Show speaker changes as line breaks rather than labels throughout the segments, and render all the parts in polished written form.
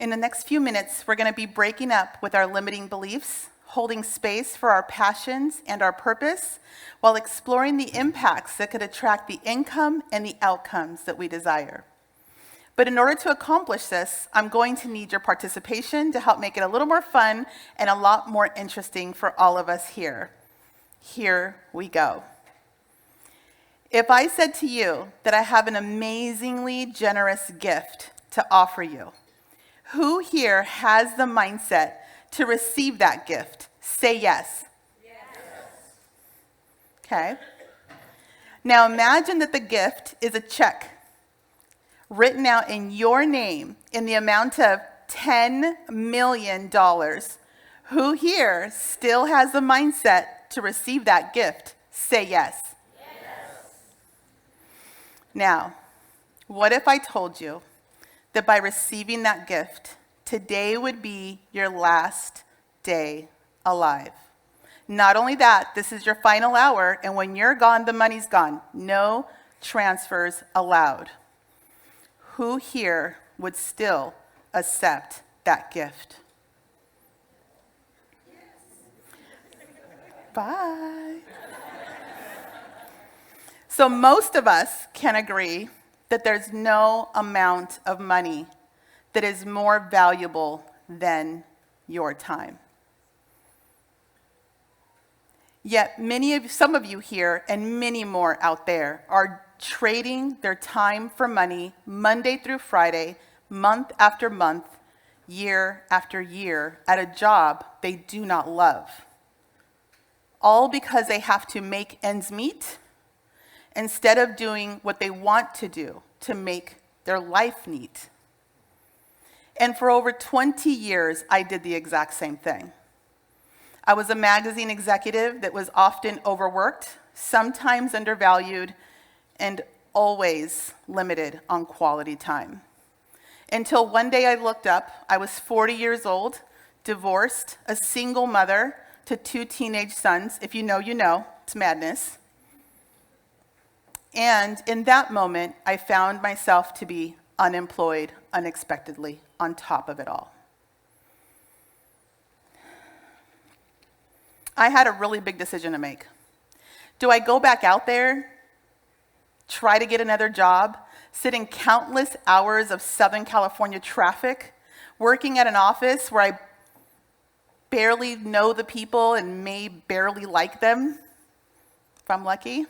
In the next few minutes, we're going to be breaking up with our limiting beliefs, holding space for our passions and our purpose, while exploring the impacts that could attract the income and the outcomes that we desire. But in order to accomplish this, I'm going to need your participation to help make it a little more fun and a lot more interesting for all of us here. Here we go. If I said to you that I have an amazingly generous gift to offer you, who here has the mindset to receive that gift? Say yes. Yes. Okay. Now imagine that the gift is a check written out in your name in the amount of $10 million. Who here still has the mindset to receive that gift? Say yes. Yes. Now, what if I told you that by receiving that gift, today would be your last day alive? Not only that, this is your final hour, and when you're gone, the money's gone. No transfers allowed. Who here would still accept that gift? Yes. Bye. So most of us can agree that there's no amount of money that is more valuable than your time. Yet some of you here and many more out there are trading their time for money Monday through Friday, month after month, year after year, at a job they do not love. All because they have to make ends meet instead of doing what they want to do to make their life neat. And for over 20 years, I did the exact same thing. I was a magazine executive that was often overworked, sometimes undervalued, and always limited on quality time. Until one day I looked up, I was 40 years old, divorced, a single mother to 2 teenage sons. If you know, you know. It's madness. And in that moment, I found myself to be unemployed unexpectedly on top of it all. I had a really big decision to make. Do I go back out there, try to get another job, sit in countless hours of Southern California traffic, working at an office where I barely know the people and may barely like them, if I'm lucky?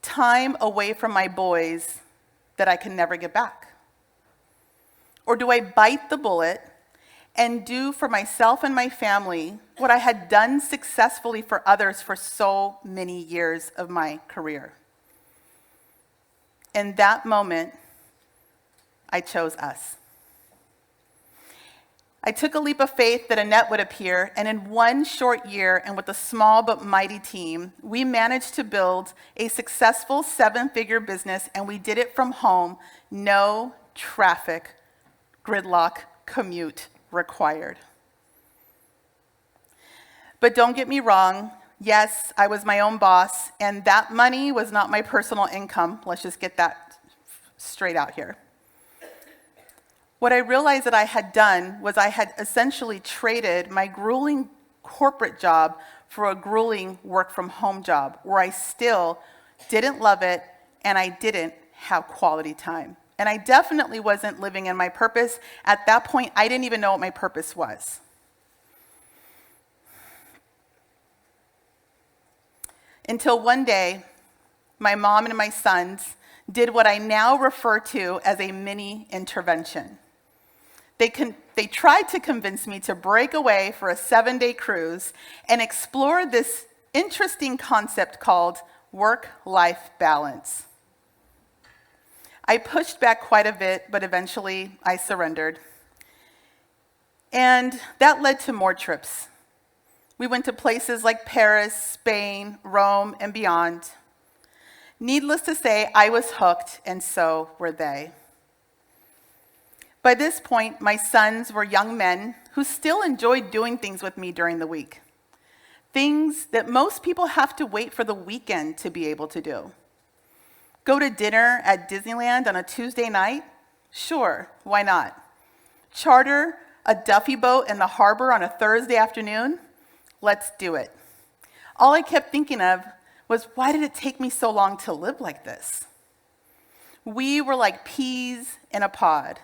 Time away from my boys that I can never get back? Or do I bite the bullet and do for myself and my family what I had done successfully for others for so many years of my career? In that moment, I chose us. I took a leap of faith that a net would appear, and in one short year and with a small but mighty team, we managed to build a successful 7-figure business, and we did it from home, no traffic, gridlock, commute required. But don't get me wrong, yes, I was my own boss, and that money was not my personal income. Let's just get that straight out here. What I realized that I had done was I had essentially traded my grueling corporate job for a grueling work-from-home job where I still didn't love it and I didn't have quality time. And I definitely wasn't living in my purpose. At that point, I didn't even know what my purpose was. Until one day, my mom and my sons did what I now refer to as a mini intervention. They tried to convince me to break away for a 7-day cruise and explore this interesting concept called work-life balance. I pushed back quite a bit, but eventually I surrendered. And that led to more trips. We went to places like Paris, Spain, Rome, and beyond. Needless to say, I was hooked, and so were they. By this point, my sons were young men who still enjoyed doing things with me during the week. Things that most people have to wait for the weekend to be able to do. Go to dinner at Disneyland on a Tuesday night? Sure, why not? Charter a Duffy boat in the harbor on a Thursday afternoon? Let's do it. All I kept thinking of was, why did it take me so long to live like this? We were like peas in a pod.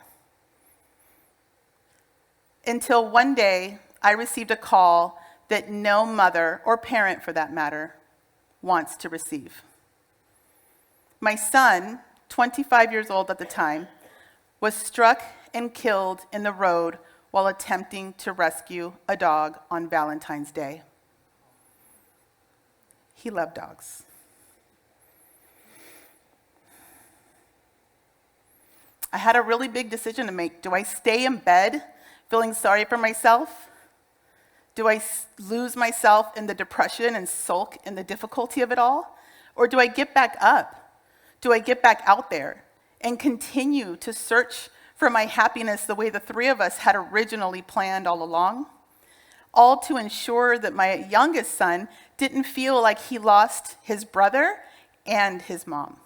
Until one day, I received a call that no mother, or parent for that matter, wants to receive. My son, 25 years old at the time, was struck and killed in the road while attempting to rescue a dog on Valentine's Day. He loved dogs. I had a really big decision to make. Do I stay in bed feeling sorry for myself? Do I lose myself in the depression and sulk in the difficulty of it all? Or do I get back up? Do I get back out there and continue to search for my happiness the way the three of us had originally planned all along? All to ensure that my youngest son didn't feel like he lost his brother and his mom.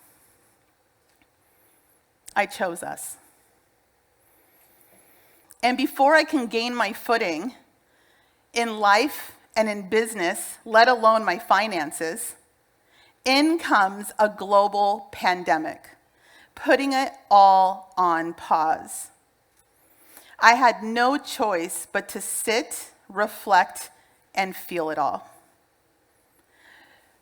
I chose us. And before I can gain my footing in life and in business, let alone my finances, in comes a global pandemic, putting it all on pause. I had no choice but to sit, reflect, and feel it all.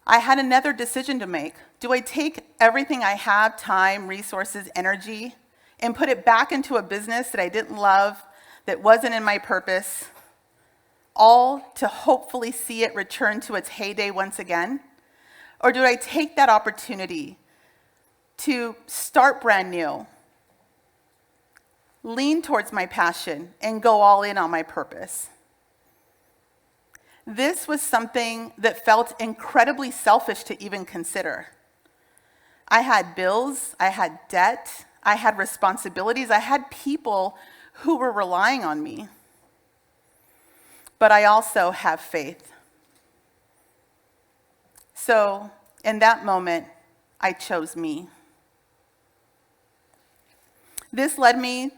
I had another decision to make. Do I take everything I have, time, resources, energy, and put it back into a business that I didn't love, that wasn't in my purpose, all to hopefully see it return to its heyday once again? Or do I take that opportunity to start brand new, lean towards my passion, and go all in on my purpose? This was something that felt incredibly selfish to even consider. I had bills, I had debt, I had responsibilities, I had people who were relying on me. But I also have faith. So, in that moment, I chose me. This led me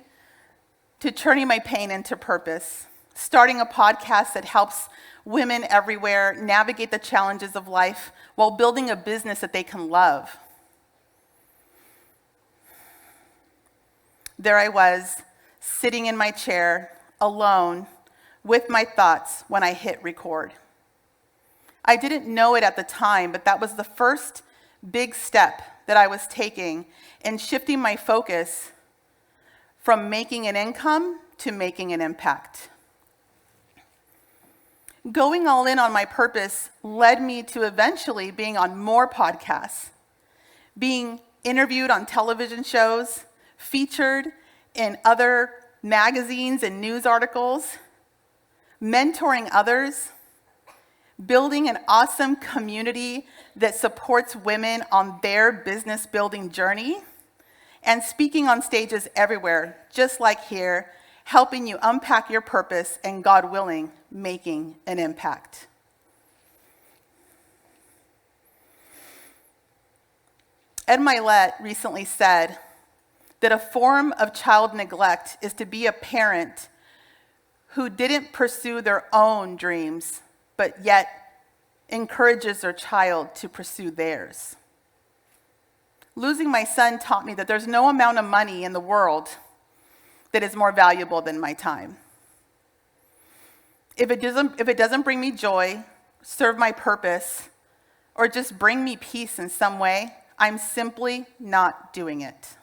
to turning my pain into purpose, starting a podcast that helps women everywhere navigate the challenges of life while building a business that they can love. There I was, sitting in my chair, alone, with my thoughts when I hit record. I didn't know it at the time, but that was the first big step that I was taking in shifting my focus from making an income to making an impact. Going all in on my purpose led me to eventually being on more podcasts, being interviewed on television shows, featured in other magazines and news articles, mentoring others, building an awesome community that supports women on their business building journey, and speaking on stages everywhere, just like here, helping you unpack your purpose and, God willing, making an impact. Ed Milet recently said that a form of child neglect is to be a parent who didn't pursue their own dreams, but yet encourages their child to pursue theirs. Losing my son taught me that there's no amount of money in the world that is more valuable than my time. If it doesn't bring me joy, serve my purpose, or just bring me peace in some way, I'm simply not doing it.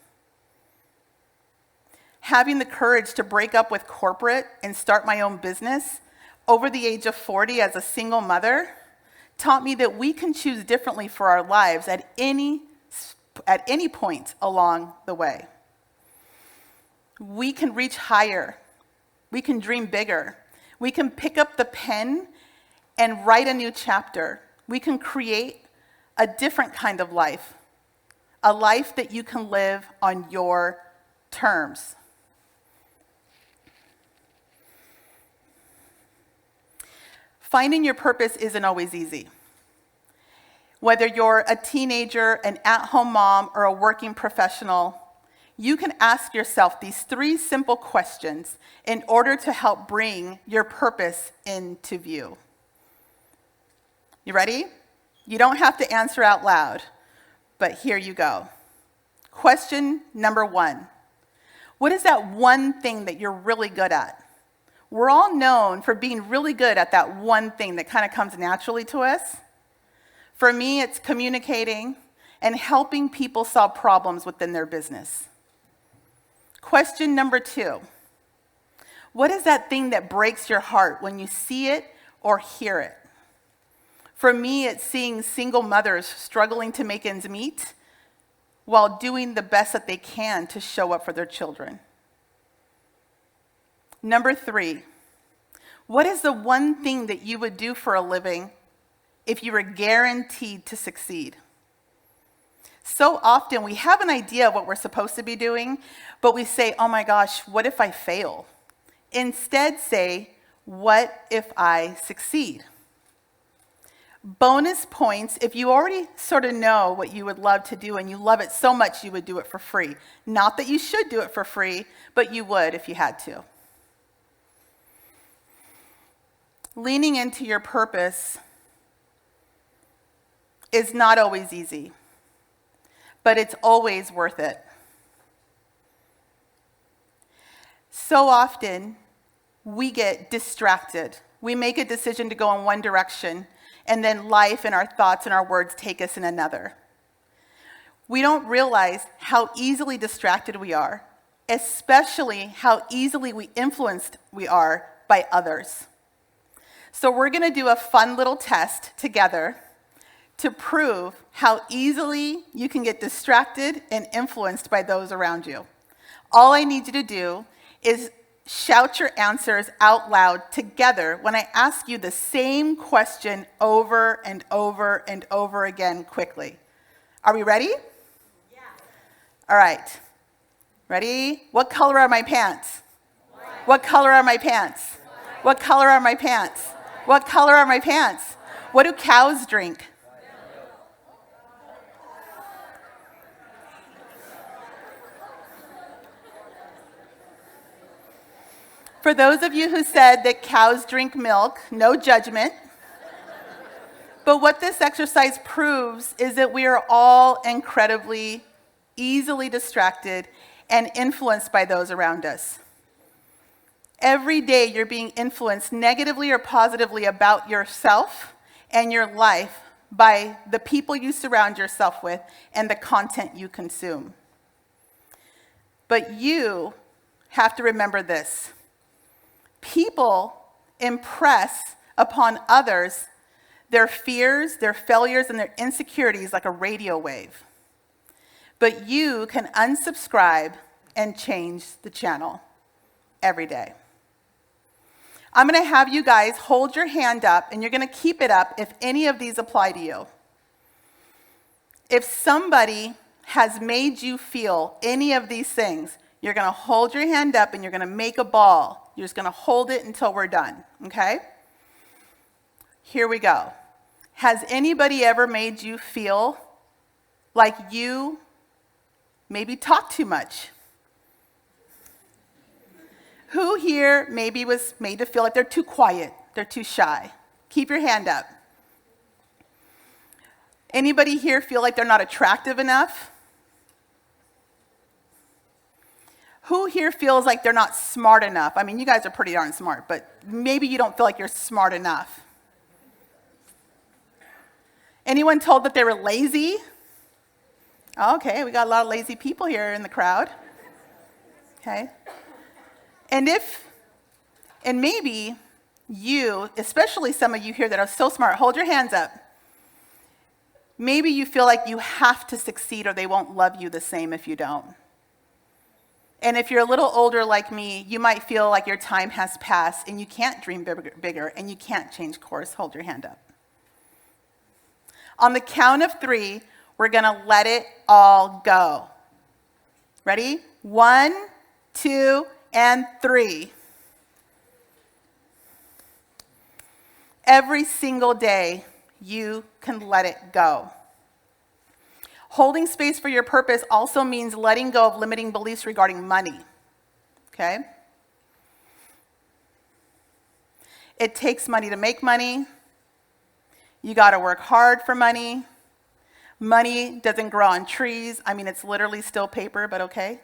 Having the courage to break up with corporate and start my own business over the age of 40 as a single mother taught me that we can choose differently for our lives at any point along the way. We can reach higher. We can dream bigger. We can pick up the pen and write a new chapter. We can create a different kind of life, a life that you can live on your terms. Finding your purpose isn't always easy. Whether you're a teenager, an at-home mom, or a working professional, you can ask yourself these 3 simple questions in order to help bring your purpose into view. You ready? You don't have to answer out loud, but here you go. Question number 1. What is that one thing that you're really good at? We're all known for being really good at that one thing that kind of comes naturally to us. For me, it's communicating and helping people solve problems within their business. Question number 2. What is that thing that breaks your heart when you see it or hear it? For me, it's seeing single mothers struggling to make ends meet while doing the best that they can to show up for their children. Number 3, what is the one thing that you would do for a living if you were guaranteed to succeed? So often we have an idea of what we're supposed to be doing, but we say, oh my gosh, what if I fail? Instead say, what if I succeed? Bonus points if you already sort of know what you would love to do and you love it so much you would do it for free. Not that you should do it for free, but you would if you had to. Leaning into your purpose is not always easy, but it's always worth it. So often, we get distracted. We make a decision to go in one direction, and then life and our thoughts and our words take us in another. We don't realize how easily distracted we are, especially how easily influenced we are by others. So we're going to do a fun little test together to prove how easily you can get distracted and influenced by those around you. All I need you to do is shout your answers out loud together when I ask you the same question over and over and over again quickly. Are we ready? Yeah. All right. Ready? What color are my pants? White. What color are my pants? White. What color are my pants? White. What color are my pants? White. What do cows drink? For those of you who said that cows drink milk, no judgment. But what this exercise proves is that we are all incredibly easily distracted and influenced by those around us. Every day you're being influenced negatively or positively about yourself and your life by the people you surround yourself with and the content you consume. But you have to remember this. People impress upon others their fears, their failures, and their insecurities like a radio wave. But you can unsubscribe and change the channel every day. I'm going to have you guys hold your hand up, and you're going to keep it up if any of these apply to you. If somebody has made you feel any of these things, you're going to hold your hand up and you're going to make a ball. You're just going to hold it until we're done, okay? Here we go. Has anybody ever made you feel like you maybe talk too much? Who here maybe was made to feel like they're too quiet, they're too shy? Keep your hand up. Anybody here feel like they're not attractive enough? Who here feels like they're not smart enough? I mean, you guys are pretty darn smart, but maybe you don't feel like you're smart enough. Anyone told that they were lazy? Okay, we got a lot of lazy people here in the crowd. Okay. And maybe you, especially some of you here that are so smart, hold your hands up. Maybe you feel like you have to succeed or they won't love you the same if you don't. And if you're a little older like me, you might feel like your time has passed and you can't dream bigger and you can't change course. Hold your hand up. On the count of 3, we're going to let it all go. Ready? 1, 2, and 3. Every single day, you can let it go. Holding space for your purpose also means letting go of limiting beliefs regarding money, okay? It takes money to make money. You got to work hard for money. Money doesn't grow on trees. I mean, it's literally still paper, but okay.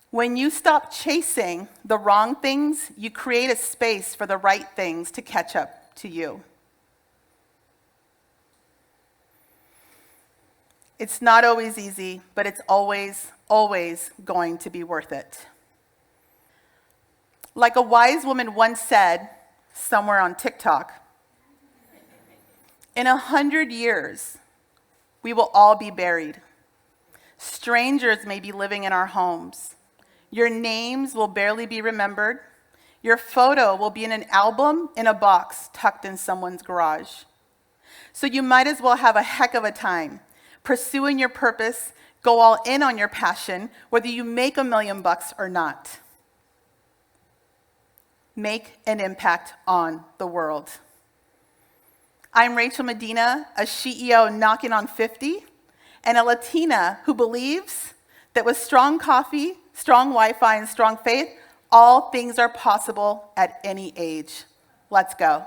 When you stop chasing the wrong things, you create a space for the right things to catch up to you. It's not always easy, but it's always, always going to be worth it. Like a wise woman once said, somewhere on TikTok, in 100 years, we will all be buried. Strangers may be living in our homes. Your names will barely be remembered. Your photo will be in an album in a box tucked in someone's garage. So you might as well have a heck of a time pursuing your purpose, go all in on your passion, whether you make $1 million or not. Make an impact on the world. I'm Rachel Medina, a CEO knocking on 50, and a Latina who believes that with strong coffee, strong Wi-Fi, and strong faith, all things are possible at any age. Let's go.